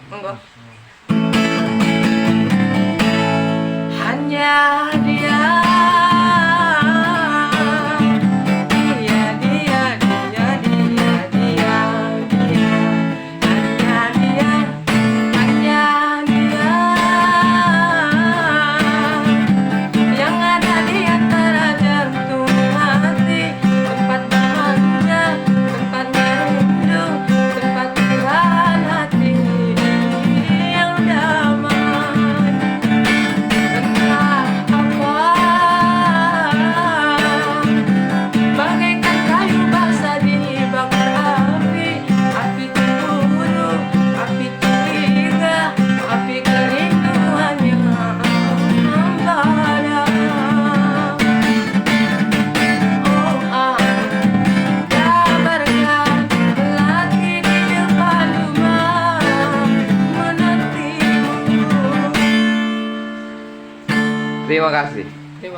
Monggo. Hanya dia, dia, dia, dia, dia, dia, dia. Hanya dia, hanya dia, yang ada di antara jantung hati, tempat bermanja, tempat merindu, tempat Tuhan hati yang damai. Entah apa, bagaikan kayu basah dibakar api, api cemburu, api curiga, api kerinduan yang membara. Oh, kabarkan lelaki di depan rumah menantimu. Terima kasih. Terima